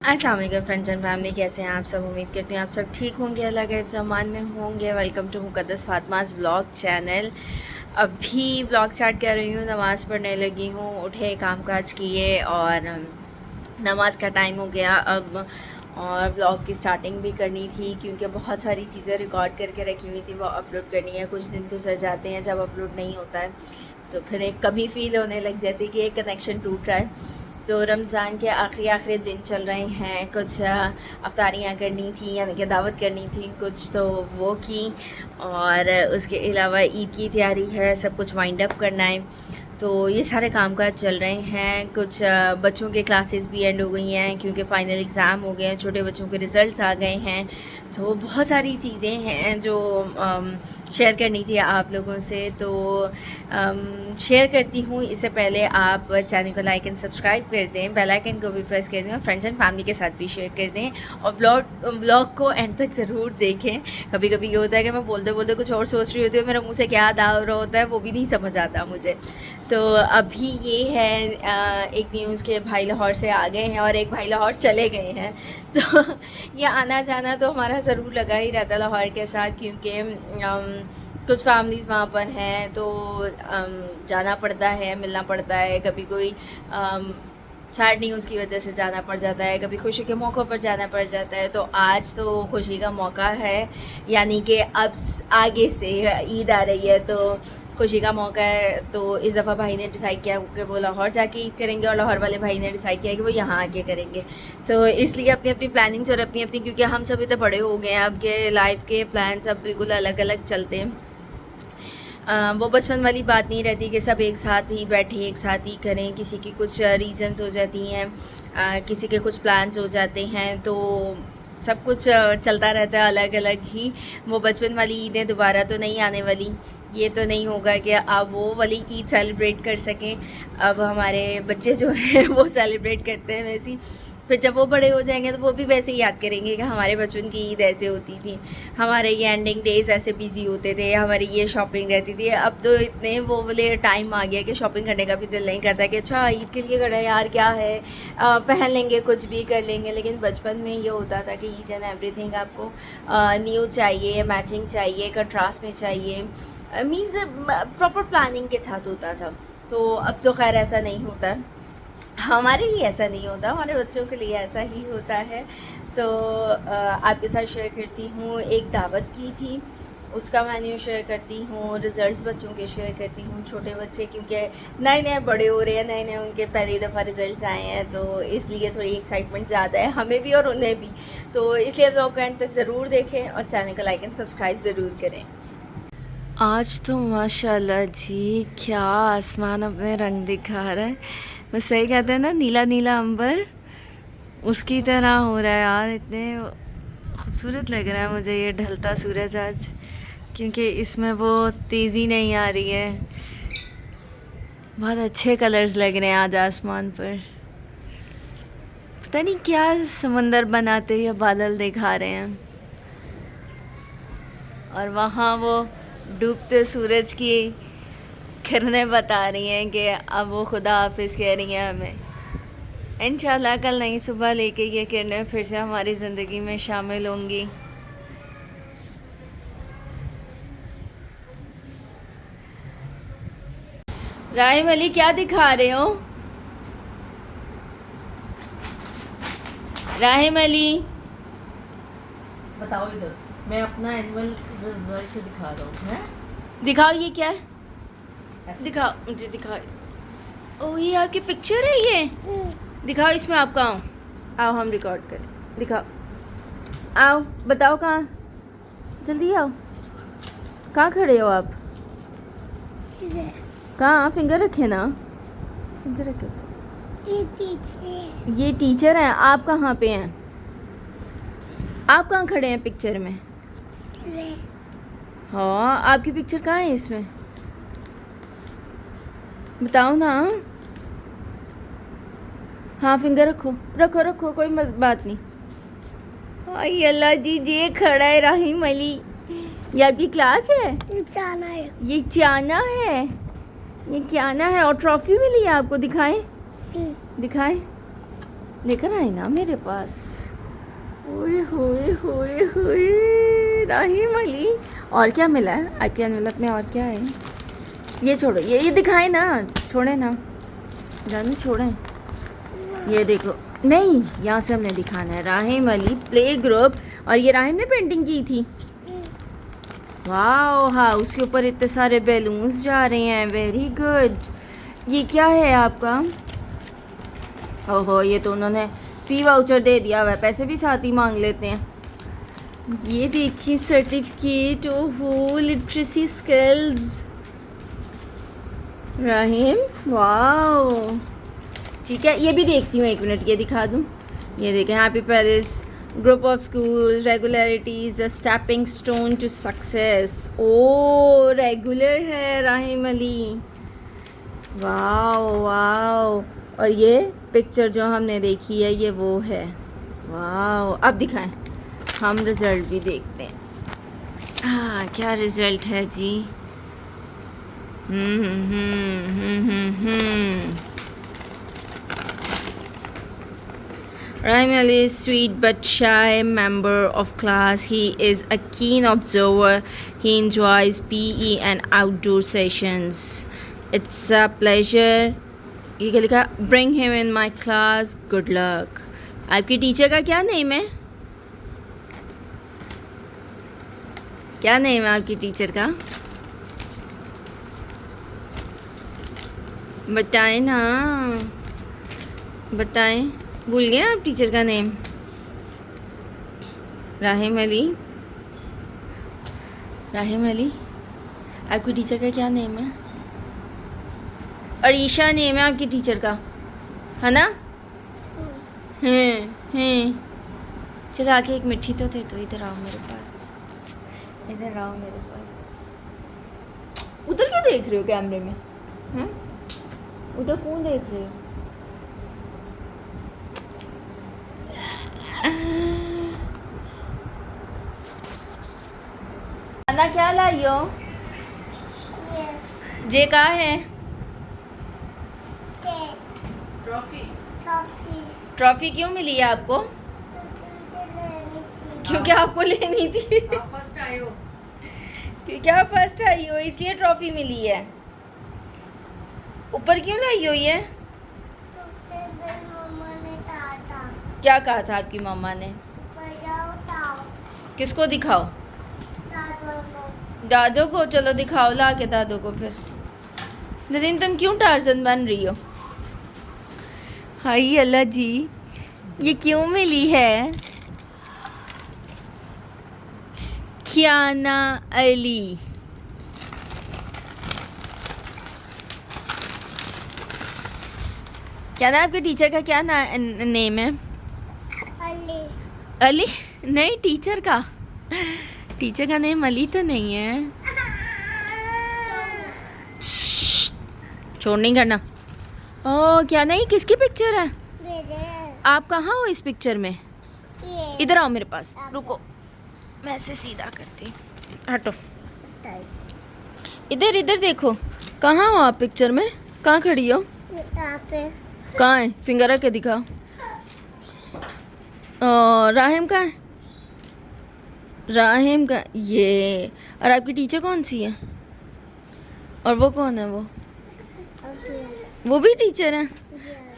अस्सलाम वालेकुम friends and family, कैसे हैं आप सब। उम्मीद करती हूँ आप सब ठीक होंगे, अल्लाह के ज़मान में होंगे। Welcome to Muqaddas Fatima's vlog channel. अभी व्लॉग स्टार्ट कर रही हूँ, नमाज़ पढ़ने लगी हूँ। उठे, काम काज किए और नमाज का टाइम हो गया अब। और व्लॉग की स्टार्टिंग भी करनी थी क्योंकि बहुत सारी चीज़ें रिकॉर्ड करके रखी हुई थी, वो अपलोड करनी है। कुछ दिन गुजर जाते हैं जब अपलोड नहीं होता है तो फिर एक कभी फ़ील होने लग जाती है कि एक कनेक्शन टूट रहा है। तो रमज़ान के आखिरी दिन चल रहे हैं, कुछ अफ्तारियाँ करनी थी यानी कि दावत करनी थी कुछ, तो वो की। और उसके अलावा ईद की तैयारी है, सब कुछ वाइंड अप करना है। तो ये सारे कामकाज चल रहे हैं। कुछ बच्चों के क्लासेस भी एंड हो गई हैं क्योंकि फ़ाइनल एग्ज़ाम हो गए हैं, छोटे बच्चों के रिज़ल्ट्स आ गए हैं। तो बहुत सारी चीज़ें हैं जो शेयर करनी थी आप लोगों से, तो शेयर करती हूँ। इससे पहले आप चैनल को लाइक एंड सब्सक्राइब कर दें, बेल आइकन को भी प्रेस कर दें और फ्रेंड्स एंड फैमिली के साथ भी शेयर कर दें। और व्लॉग को एंड तक ज़रूर देखें। कभी कभी ये होता है कि मैं बोलते बोलते कुछ और सोच रही होती हूँ, मेरे मुंह से क्या आ रहा होता है वो भी नहीं समझ आता मुझे। तो अभी ये है एक न्यूज़ के भाई लाहौर से आ गए हैं और एक भाई लाहौर चले गए हैं। तो ये आना जाना तो हमारा ज़रूर लगा ही रहता है लाहौर के साथ, क्योंकि कुछ फैमिलीज़ वहाँ पर हैं तो जाना पड़ता है, मिलना पड़ता है। कभी कोई सैड न्यूज़ की वजह से जाना पड़ जाता है, कभी खुशी के मौक़ों पर जाना पड़ जाता है। तो आज तो खुशी का मौका है, यानी कि अब आगे से ईद आ रही है तो खुशी का मौका है। तो इस दफ़ा भाई ने डिसाइड किया कि वो लाहौर जाके ईद करेंगे और लाहौर वाले भाई ने डिसाइड किया कि वो यहाँ आके करेंगे। तो इसलिए अपनी अपनी प्लानिंग्स और अपनी अपनी, क्योंकि हम सभी तो बड़े हो गए हैं अब के, लाइफ के प्लान सब बिल्कुल अलग अलग चलते हैं। वो बचपन वाली बात नहीं रहती कि सब एक साथ ही बैठे एक साथ ही करें। किसी की कुछ रीज़न्स हो जाती हैं, किसी के कुछ प्लान्स हो जाते हैं, तो सब कुछ चलता रहता है अलग अलग ही। वो बचपन वाली ईदें दोबारा तो नहीं आने वाली। ये तो नहीं होगा कि आप वो वाली ईद सेलिब्रेट कर सकें। अब हमारे बच्चे जो हैं वो सेलिब्रेट करते हैं वैसी, फिर जब वो बड़े हो जाएंगे तो वो भी वैसे ही याद करेंगे कि हमारे बचपन की ईद ऐसे होती थी, हमारे ये एंडिंग डेज ऐसे बिजी होते थे, हमारी ये शॉपिंग रहती थी। अब तो इतने वो वाले टाइम आ गया कि शॉपिंग करने का भी दिल नहीं करता कि अच्छा ईद के लिए करना है यार, क्या है पहन लेंगे, कुछ भी कर लेंगे। लेकिन बचपन में ये होता था कि ईच एंड एवरीथिंग आपको न्यू चाहिए, मैचिंग चाहिए, कंट्रास्ट में चाहिए, मीन्स प्रॉपर प्लानिंग के साथ होता था। तो अब तो खैर ऐसा नहीं होता, हमारे लिए ऐसा नहीं होता, हमारे बच्चों के लिए ऐसा ही होता है। तो आपके साथ शेयर करती हूँ, एक दावत की थी उसका मेन्यू शेयर करती हूँ, रिज़ल्ट्स बच्चों के शेयर करती हूँ। छोटे बच्चे क्योंकि नए नए बड़े हो रहे हैं, नए नए उनके पहली दफ़ा रिज़ल्ट्स आए हैं, तो इसलिए थोड़ी एक्साइटमेंट ज़्यादा है हमें भी और उन्हें भी। तो इसलिए ब्लॉग को एंड तक ज़रूर देखें और चैनल को लाइक एंड सब्सक्राइब ज़रूर करें। आज तो माशाल्लाह जी क्या आसमान अपने रंग दिखा रहा है। वो सही कहते हैं ना, नीला नीला अंबर, उसकी तरह हो रहा है यार। इतने खूबसूरत लग रहा है मुझे ये ढलता सूरज आज, क्योंकि इसमें वो तेज़ी नहीं आ रही है। बहुत अच्छे कलर्स लग रहे हैं आज आसमान पर। पता नहीं क्या समंदर बनाते या बादल दिखा रहे हैं। और वहाँ वो डूबते सूरज की किरणें बता रही हैं कि अब वो खुदा हाफिज़ कह रही हैं हमें। इंशाल्लाह कल नई सुबह लेके ये किरणें फिर से हमारी ज़िंदगी में शामिल होंगी। राहिम अली क्या दिखा रहे हो? राहिम अली बताओ इधर, मैं अपना एनुअल रिजल्ट दिखा रहा हूँ। है दिखाओ, ये क्या है? ऐसे? दिखाओ मुझे, दिखाओ। ओ ये आपकी पिक्चर है ये? दिखाओ इसमें आप कहाँ हो? आओ हम रिकॉर्ड करें, दिखाओ। आओ बताओ कहाँ, जल्दी आओ। कहाँ खड़े हो आप? कहाँ? फिंगर रखे ना, फिंगर रखे। ये टीचर हैं, आप कहाँ पे हैं? आप कहाँ खड़े हैं पिक्चर में? हाँ आपकी पिक्चर कहाँ है इसमें, बताओ ना। हाँ फिंगर रखो रखो रखो, कोई बात नहीं। आई अल्लाह जी, ये खड़ा है राहिम अली। ये आपकी क्लास है? ये चाना है, ये क्या ना है। और ट्रॉफी मिली है आपको, दिखाएं दिखाएं। लेकर आए ना मेरे पास। ओए होए होए होए राहिम अली। और क्या मिला है आपके एनवेलप में? और क्या है? ये छोड़ो, ये दिखाए ना, छोड़े ना जानू, छोड़ें। ये देखो, नहीं यहाँ से हमने दिखाना है। Rahim Ali play group. और ये राहिम ने पेंटिंग की थी। वाह, हाँ उसके ऊपर इतने सारे बैलून्स जा रहे हैं। Very good. ये क्या है आपका? ओहो, ये तो उन्होंने फी वाउचर दे दिया हुआ है, पैसे भी साथ ही मांग लेते हैं। ये देखिए सर्टिफिकेट। ओहो, लिटरेसी स्किल्स। राहिम वाह, ठीक है ये भी देखती हूँ, 1 मिनट ये दिखा दूँ। ये देखें, happy Paris group of school, regularity is a stepping stone to success. ओ रेगुलर है राहिम अली। Wow wow. और ये पिक्चर जो हमने देखी है ये वो है। वाओ, अब दिखाएं, हम रिज़ल्ट भी देखते हैं। हाँ क्या रिज़ल्ट है जी? Rahim Ali is sweet but shy member of class. He is a keen observer. He enjoys PE and outdoor sessions. It's a pleasure. ये क्या लिखा? Bring him in my class. Good luck. आपकी teacher का क्या name है? क्या name है आपकी टीचर का? बताएं ना, बताएं। भूल गए आप टीचर का नेम? राहिम अली। राहिम अली, आपकी टीचर का क्या नेम है? अरीशा नेम है आपकी टीचर का, है ना? हैं। चलो आके एक मिट्टी तो थे, तो इधर आओ मेरे पास, इधर आओ मेरे पास। उधर क्यों देख रहे हो कैमरे में? हैं? उधर कौन देख रहे हो? खाना क्या लाई हो? जे का है? ट्रॉफी। ट्रॉफी क्यों मिली है आपको? क्योंकि आपको लेनी थी। आप फर्स्ट आए हो। क्योंकि आप फर्स्ट आई हो इसलिए ट्रॉफी मिली है। ऊपर क्यों लाई हो ये? क्या कहा था आपकी मम्मा ने? किसको दिखाओ? दादो को। चलो दिखाओ ला के दादो को। फिर नदीन तुम क्यों टार्जन बन रही हो? हाय अल्लाह जी, ये क्यों मिली है? कियाना अली। क्या ना आपके टीचर का क्या नेम है? अली। अली नहीं, टीचर का। टीचर का नेम अली तो नहीं है। शोर नहीं करना। ओ क्या नहीं, किसकी पिक्चर है? आप कहाँ हो इस पिक्चर में? इधर आओ मेरे पास, रुको मैं ऐसे सीधा करती। हटो, इधर इधर देखो, कहाँ हो आप पिक्चर में? कहाँ खड़ी हो? कहाँ है? फिंगर रख के दिखाओ। राहिम का है? राहिम का ये। और आपकी टीचर कौन सी है? और वो कौन है? वो भी टीचर है?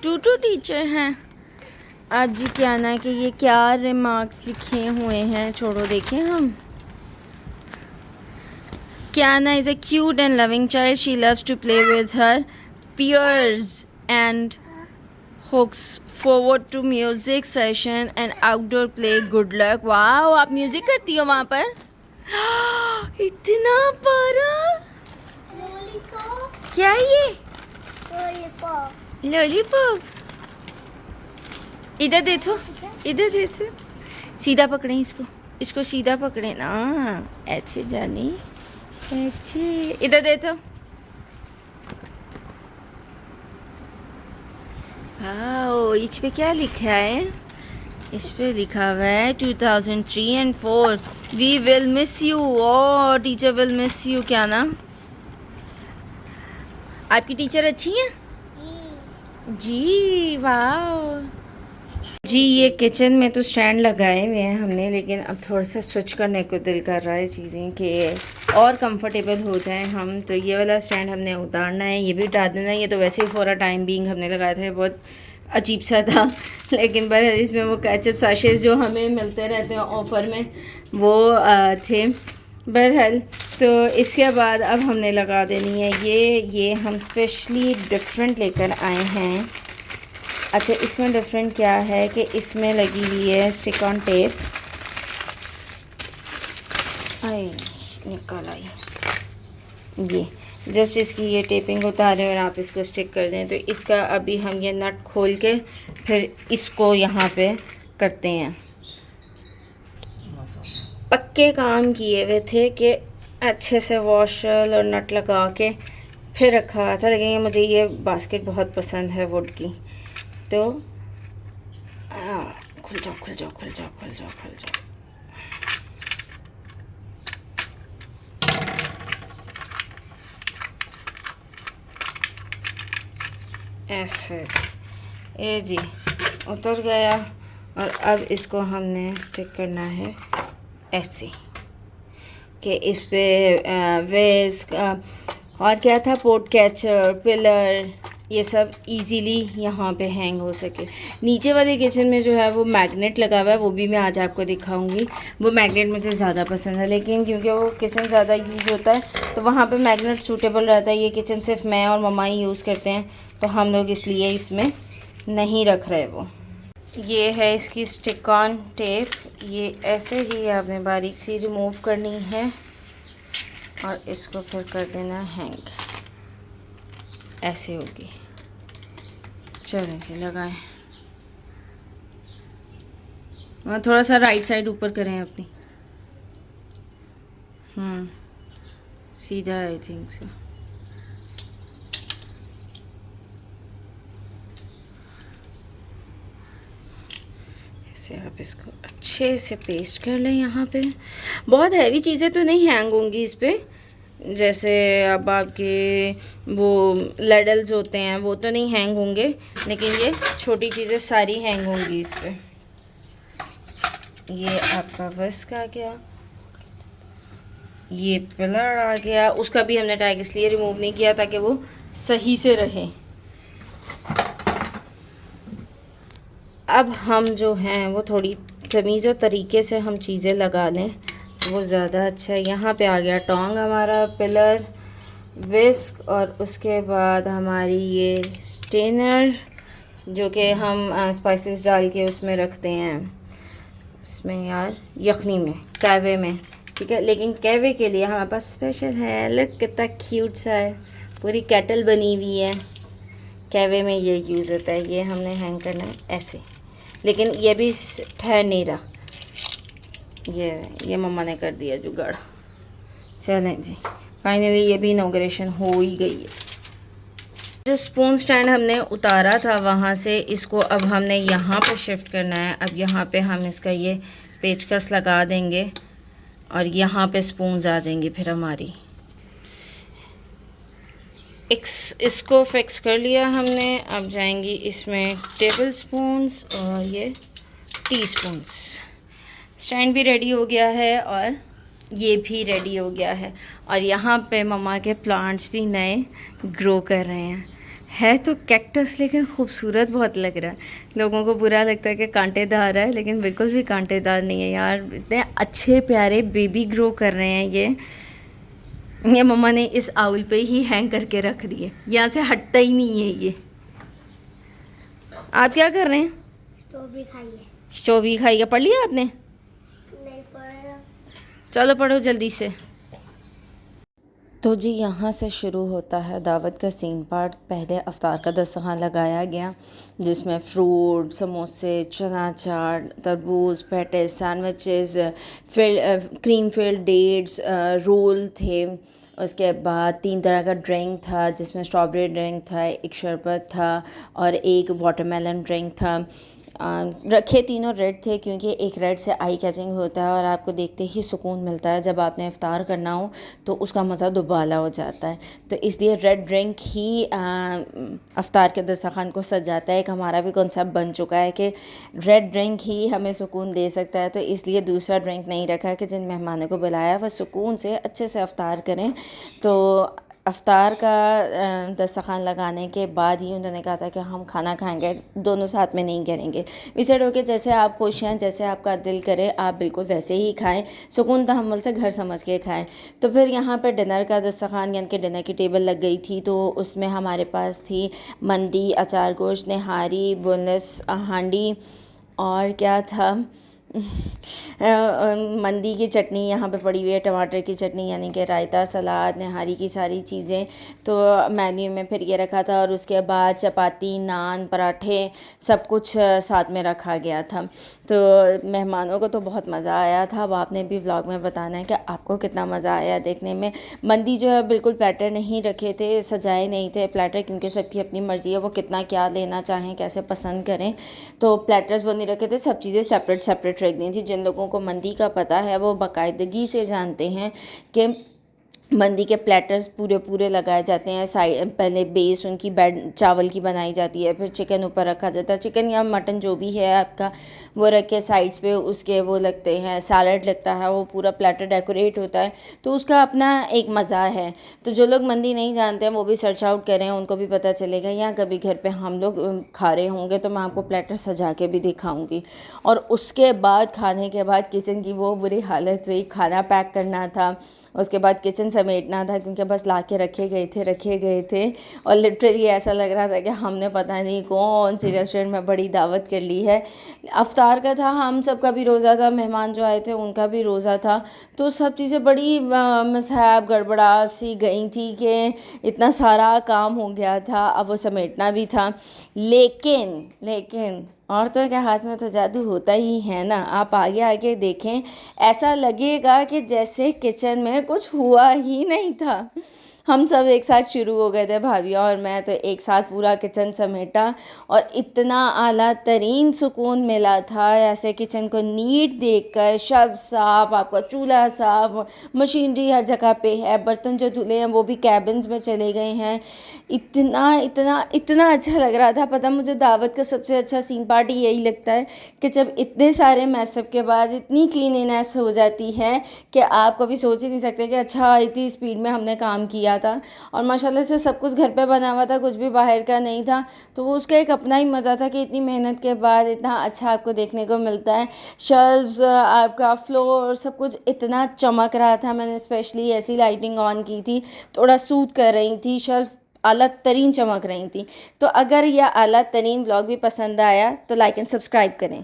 टू टीचर हैं। आज जी क्या ना कि ये क्या रिमार्क्स लिखे हुए हैं, छोड़ो देखें हम। Kiana is a cute and loving child. She loves to play with her peers and looks forward to music session and outdoor play. Good luck. Wow, आप म्यूजिक करती हो वहाँ पर? इतना प्यारा। क्या ये? लॉलीपॉप। इधर देखो, इधर देखो। सीधा पकड़े इसको, इसको सीधा पकड़े ना, ऐसे जानी ऐसे। इधर देखो। हाँ, इस पे क्या लिखा है? इस पे लिखा हुआ है 2003 and 4 we will miss you. और टीचर विल मिस यू। क्या ना आपकी टीचर अच्छी हैं? जी वाह। जी ये किचन में तो स्टैंड लगाए हुए हैं हमने, लेकिन अब थोड़ा सा स्विच करने को दिल कर रहा है चीज़ें कि और कंफर्टेबल हो जाएं हम। तो ये वाला स्टैंड हमने उतारना है, ये भी उतार देना है। ये तो वैसे ही फॉर अ टाइम बीइंग हमने लगाया था, बहुत अजीब सा था लेकिन बहरहाल इसमें वो केचप साशेस जो हमें मिलते रहते हैं ऑफ़र में वो थे। बहरहाल तो इसके बाद अब हमने लगा देनी है ये हम स्पेशली डिफरेंट लेकर आए हैं। अच्छा इसमें डिफरेंट क्या है कि इसमें लगी हुई है स्टिक ऑन टेप। आई निकल आई। ये जस्ट इसकी ये टेपिंग उतारें और आप इसको स्टिक कर दें। तो इसका अभी हम ये नट खोल के फिर इसको यहाँ पे करते हैं। पक्के काम किए हुए थे कि अच्छे से वॉशर और नट लगा के फिर रखा हुआ था, लेकिन मुझे ये बास्केट बहुत पसंद है वुड की। तो खुल जाओ खुल जाओ खुल जाओ खुल जाओ खुल जाओ। ऐसे ये जी उतर गया। और अब इसको हमने स्टिक करना है ऐसे कि इस पे वेस्ट और क्या था पोर्ट कैचर पिलर ये सब इजीली यहाँ पे हैंग हो सके। नीचे वाले किचन में जो है वो मैग्नेट लगा हुआ है, वो भी मैं आज आपको दिखाऊंगी। वो मैग्नेट मुझे ज़्यादा पसंद है, लेकिन क्योंकि वो किचन ज़्यादा यूज़ होता है तो वहाँ पे मैग्नेट सूटेबल रहता है। ये किचन सिर्फ मैं और मम्मा ही यूज़ करते हैं, तो हम लोग इसलिए इसमें नहीं रख रहे। वो ये है इसकी स्टिक ऑन टेप। ये ऐसे ही आपने बारीक सी रिमूव करनी है और इसको फिर कर देना हैंग। ऐसे होगी। चलें जी लगाएं। थोड़ा सा राइट साइड ऊपर करें अपनी। सीधा आई थिंक सो। ऐसे आप इसको अच्छे से पेस्ट कर लें। यहाँ पे बहुत हैवी चीज़ें तो नहीं हैंग होंगी इस पर, जैसे अब आपके वो लैडल्स होते हैं वो तो नहीं हैंग होंगे, लेकिन ये छोटी चीज़ें सारी हैंग होंगी इस पर। ये आपका वस्क आ गया, ये पिलर आ गया। उसका भी हमने टैग इसलिए रिमूव नहीं किया ताकि वो सही से रहे। अब हम जो हैं वो थोड़ी तमीज़ और तरीके से हम चीज़ें लगा लें वो ज़्यादा अच्छा है। यहाँ पे आ गया टोंग हमारा, पिलर, विस्क और उसके बाद हमारी ये स्टेनर जो कि हम स्पाइसेस डाल के उसमें रखते हैं इसमें यार यखनी में कहवे में, ठीक है। लेकिन कहवे के लिए हमारे पास स्पेशल है। लुक कितना क्यूट सा है, पूरी केटल बनी हुई है। कहवे में ये यूज़ होता है। ये हमने हैंग करना है ऐसे, लेकिन ये भी ठहर नहीं रहा। ये मम्मा ने कर दिया जुगाड़। चलें जी फाइनली ये भी इनॉग्रेशन हो ही गई है। जो स्पून स्टैंड हमने उतारा था वहाँ से इसको अब हमने यहाँ पे शिफ्ट करना है। अब यहाँ पे हम इसका ये पेचकस लगा देंगे और यहाँ पे स्पून्स आ जाएंगी फिर हमारी। इसको फिक्स कर लिया हमने। अब जाएंगी इसमें टेबल स्पून्स और ये टी स्पून्स। स्टैंड भी रेडी हो गया है और ये भी रेडी हो गया है। और यहाँ पे मम्मा के प्लांट्स भी नए ग्रो कर रहे हैं। है तो कैक्टस लेकिन खूबसूरत बहुत लग रहा है। लोगों को बुरा लगता है कि कांटेदार है, लेकिन बिल्कुल भी कांटेदार नहीं है यार। इतने अच्छे प्यारे बेबी ग्रो कर रहे हैं ये मम्मा ने इस आउल पे ही हैंग करके रख दिए, यहाँ से हटता ही नहीं है ये। आप क्या कर रहे हैं? स्ट्रॉबेरी खाइए। स्ट्रॉबेरी खाइए। पढ़ लिया आपने? नहीं पढ़ा। चलो पढ़ो जल्दी से। तो जी यहाँ से शुरू होता है दावत का सीन पार्ट। पहले अफ्तार का दस्तरखान लगाया गया जिसमें फ्रूट, समोसे, चना चाट, तरबूज, patties, sandwiches, cream filled dates, roll थे। उसके बाद 3 तरह का ड्रिंक था जिसमें स्ट्रॉबेरी ड्रिंक था, एक शरबत था और एक वाटरमेलन ड्रिंक था। रखे तीनों रेड थे क्योंकि एक रेड से आई कैचिंग होता है और आपको देखते ही सुकून मिलता है। जब आपने इफ्तार करना हो तो उसका मज़ा दुबाला हो जाता है, तो इसलिए रेड ड्रिंक ही इफ्तार के दस्तरखान को सजाता है। एक हमारा भी कॉन्सेप्ट बन चुका है कि रेड ड्रिंक ही हमें सुकून दे सकता है, तो इसलिए दूसरा ड्रिंक नहीं रखा कि जिन मेहमानों को बुलाया वह सुकून से अच्छे से इफ्तार करें। तो अफ्तार का दस्तरखान लगाने के बाद ही उन्होंने कहा था कि हम खाना खाएंगे, दोनों साथ में नहीं करेंगे। डिसाइड हो के जैसे आप खुश हैं, जैसे आपका दिल करे आप बिल्कुल वैसे ही खाएं, सुकून तहम्मुल से घर समझ के खाएं। तो फिर यहाँ पर डिनर का दस्तरखान यानी कि डिनर की टेबल लग गई थी। तो उसमें हमारे पास थी मंदी, अचार गोश्त, निहारी, बोनलेस हांडी और क्या था मंदी की चटनी यहाँ पे पड़ी हुई है, टमाटर की चटनी यानी कि रायता, सलाद, निहारी की सारी चीज़ें तो मेन्यू में फिर ये रखा था। और उसके बाद चपाती, नान, पराठे सब कुछ साथ में रखा गया था। तो मेहमानों को तो बहुत मज़ा आया था। अब आपने भी व्लॉग में बताना है कि आपको कितना मज़ा आया देखने में। मंदी जो है बिल्कुल प्लेटर नहीं रखे थे, सजाए नहीं थे प्लेटर, क्योंकि सबकी अपनी मर्ज़ी है वो कितना क्या लेना चाहें, कैसे पसंद करें। तो प्लेटर्स वो नहीं रखे थे, सब चीज़ें सेपरेट सेपरेट रख दी थी। जिन लोगों को मंदी का पता है वो बाकायदगी से जानते हैं कि मंदी के प्लेटर्स पूरे पूरे लगाए जाते हैं। साइड पहले बेस उनकी बेड चावल की बनाई जाती है, फिर चिकन ऊपर रखा जाता है, चिकन या मटन जो भी है आपका वो रख के साइड्स पे उसके वो लगते हैं, सैलड लगता है, वो पूरा प्लेटर डेकोरेट होता है। तो उसका अपना एक मज़ा है। तो जो लोग मंदी नहीं जानते हैं वो भी सर्च आउट करें, उनको भी पता चलेगा। या कभी घर पे हम लोग खा रहे होंगे तो मैं आपको प्लेटर सजा के भी दिखाऊंगी। और उसके बाद खाने के बाद किचन की वो बुरी हालत हुई, खाना पैक करना था, उसके बाद किचन समेटना था, क्योंकि बस ला के रखे गए थे। और लिटरली ऐसा लग रहा था कि हमने पता नहीं कौन सी रेस्टोरेंट में बड़ी दावत कर ली है। अफ्तार का था, हम सबका भी रोज़ा था, मेहमान जो आए थे उनका भी रोज़ा था। तो सब चीज़ें बड़ी मिसहैप गड़बड़ा सी गई थी कि इतना सारा काम हो गया था, अब वो समेटना भी था। लेकिन औरतों के हाथ में तो जादू होता ही है ना। आप आगे आगे देखें, ऐसा लगेगा कि जैसे किचन में कुछ हुआ ही नहीं था। हम सब एक साथ शुरू हो गए थे, भाभी और मैं, तो एक साथ पूरा किचन समेटा और इतना आला तरीन सुकून मिला था। ऐसे किचन को नीट देखकर, शेल्फ साफ, आपका चूल्हा साफ, मशीनरी हर जगह पे है, बर्तन जो धुले हैं वो भी कैबिन्स में चले गए हैं। इतना इतना इतना अच्छा लग रहा था। पता मुझे दावत का सबसे अच्छा सीन पार्ट यही लगता है कि जब इतने सारे मैसअप के बाद इतनी क्लीनिनेस हो जाती है कि आप कभी सोच ही नहीं सकते कि अच्छा इतनी स्पीड में हमने काम किया था। और माशाल्लाह से सब कुछ घर पे बना हुआ था, कुछ भी बाहर का नहीं था। तो वो उसका एक अपना ही मज़ा था कि इतनी मेहनत के बाद इतना अच्छा आपको देखने को मिलता है। शेल्व्स, आपका फ्लोर, सब कुछ इतना चमक रहा था। मैंने स्पेशली ऐसी लाइटिंग ऑन की थी, थोड़ा सूट कर रही थी, शेल्फ आला तरीन चमक रही थी। तो अगर यह आला तरीन व्लॉग भी पसंद आया तो लाइक एंड सब्सक्राइब करें।